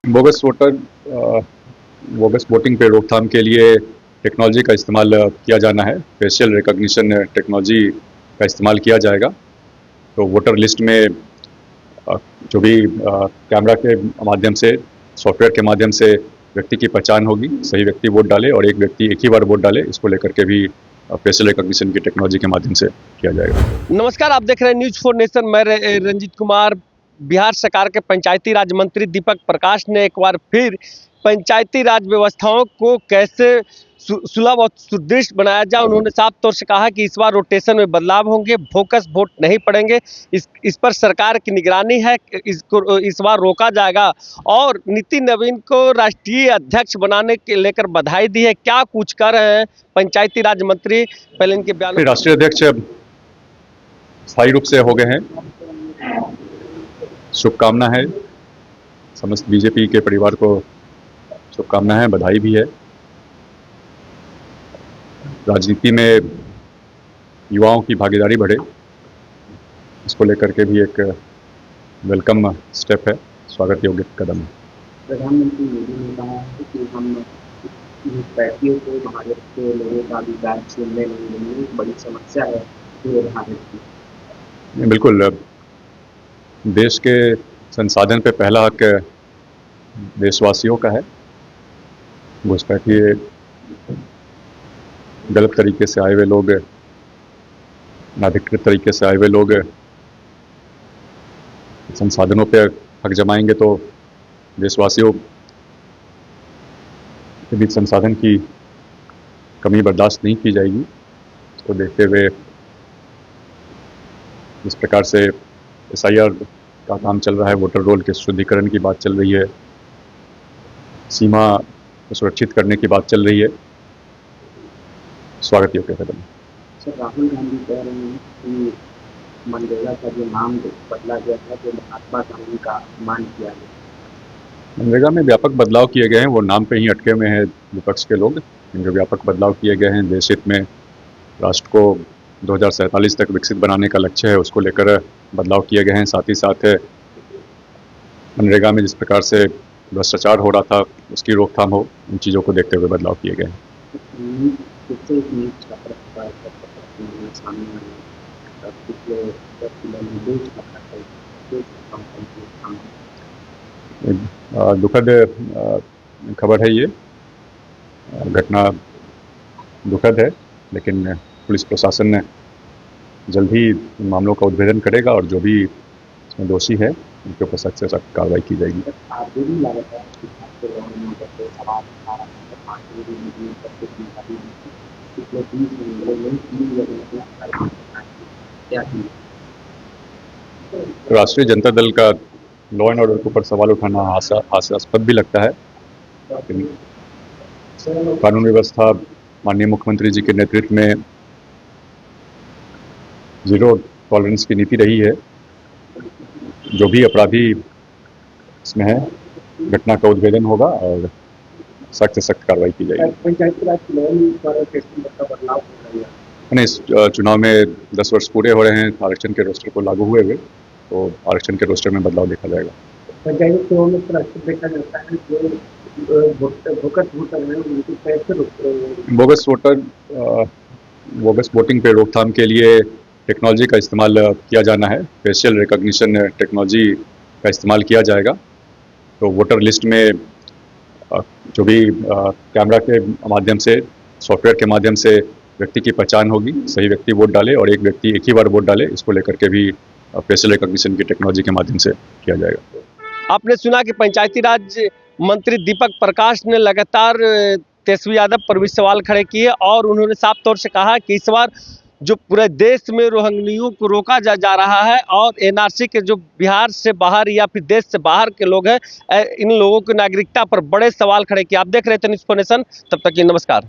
Bogus voter bogus voting पे रोकथाम के लिए टेक्नोलॉजी का इस्तेमाल किया जाना है। फेशियल रिकॉग्निशन टेक्नोलॉजी का इस्तेमाल किया जाएगा। तो वोटर लिस्ट में जो भी कैमरा के माध्यम से, सॉफ्टवेयर के माध्यम से व्यक्ति की पहचान होगी, सही व्यक्ति वोट डाले और एक व्यक्ति एक ही बार वोट डाले, इसको लेकर के भी फेशियल रिकॉग्निशन की टेक्नोलॉजी के माध्यम से किया जाएगा। नमस्कार, आप देख रहे हैं न्यूज फॉर नेशन। मैं रंजीत कुमार। बिहार सरकार के पंचायती राज मंत्री दीपक प्रकाश ने एक बार फिर पंचायती राज व्यवस्थाओं को कैसे सुलभ और सुदृढ़ बनाया जाए, उन्होंने साफ तौर से कहा कि इस बार रोटेशन में बदलाव होंगे, फोकस वोट नहीं पड़ेंगे। इस पर सरकार की निगरानी है, इसको इस बार रोका जाएगा। और नितिन नवीन को राष्ट्रीय अध्यक्ष बनाने के लेकर बधाई दी है। क्या कुछ कर रहे हैं पंचायती राज मंत्री, पहले इनके बयान। राष्ट्रीय अध्यक्ष स्थायी रूप से हो गए हैं। शुभकामना है, समस्त बीजेपी के परिवार को शुभकामना है, बधाई भी है। राजनीति में युवाओं की भागीदारी बढ़े, इसको लेकर के भी एक वेलकम स्टेप है, स्वागत योग्य कदम है। प्रधानमंत्री मोदी ने कहा है कि हम पैटियों को भारत के लोगों का अधिकार छीनने नहीं देंगे, एक बड़ी समस्या है पूरे भारत की। बिल्कुल, देश के संसाधन पे पहला हक देशवासियों का है। घुसपैठी गलत तरीके से आए हुए लोग, अनाधिकृत तरीके से आए हुए लोग संसाधनों पे हक जमाएंगे तो देशवासियों के बीच संसाधन की कमी बर्दाश्त नहीं की जाएगी। इसको देखते हुए जिस प्रकार से SIR का काम चल रहा है, वोटर रोल के शुद्धिकरण की बात चल रही है, सीमा को सुरक्षित करने की बात चल रही है, स्वागत योग्य कदम। सर, राहुल गांधी कह रहे हैं कि मनरेगा का जो नाम बदला गया था, जो महात्मा गांधी का अपमान किया गया। मनरेगा में व्यापक बदलाव किए गए हैं, वो नाम पे ही अटके हुए हैं विपक्ष के लोग। जो व्यापक बदलाव किए गए हैं, देश हित में राष्ट्र को 2047 तक विकसित बनाने का लक्ष्य है, उसको लेकर बदलाव किए गए हैं। साथ ही साथ मनरेगा में जिस प्रकार से भ्रष्टाचार हो रहा था, उसकी रोकथाम हो, उन चीज़ों को देखते हुए बदलाव किए गए हैं। दुखद खबर है ये, घटना दुखद है, लेकिन पुलिस प्रशासन जल्द ही इन मामलों का उद्भेदन करेगा और जो भी इसमें दोषी है उनके ऊपर सख्त से सख्त कार्रवाई की जाएगी। राष्ट्रीय जनता दल का लॉ एंड ऑर्डर के ऊपर सवाल उठाना हास्यास्पद भी लगता है, लेकिन कानून व्यवस्था माननीय मुख्यमंत्री जी के नेतृत्व में जीरो टॉलरेंस की नीति रही है। जो भी अपराधी इसमें है, घटना का उद्भेदन होगा और सख्त से सख्त कार्रवाई की जाएगी। इस चुनाव में 10 वर्ष पूरे हो रहे हैं आरक्षण के रोस्टर को लागू हुए हुए, तो आरक्षण के रोस्टर में बदलाव देखा जाएगा। पंचायत चुनाव में देखा जाता है जो बोगस वोटिंग पे रोकथाम के लिए टेक्नोलॉजी का इस्तेमाल किया जाना है। फेशियल रिकॉग्निशन टेक्नोलॉजी का इस्तेमाल किया जाएगा। तो वोटर लिस्ट में जो भी कैमरा के माध्यम से, सॉफ्टवेयर के माध्यम से व्यक्ति की पहचान होगी, सही व्यक्ति वोट डाले और एक व्यक्ति एक ही बार वोट डाले, इसको लेकर के भी फेशियल रिकॉग्निशन की टेक्नोलॉजी के माध्यम से किया जाएगा। आपने सुना कि पंचायती राज मंत्री दीपक प्रकाश ने लगातार तेजस्वी यादव पर भी सवाल खड़े किए और उन्होंने साफ तौर से कहा कि इस बार जो पूरे देश में रोहिंग्याओं को रोका जा रहा है और NRC के जो बिहार से बाहर या फिर देश से बाहर के लोग हैं, इन लोगों की नागरिकता पर बड़े सवाल खड़े किए। आप देख रहे थे न्यूज़ फॉर नेशन, तब तक के नमस्कार।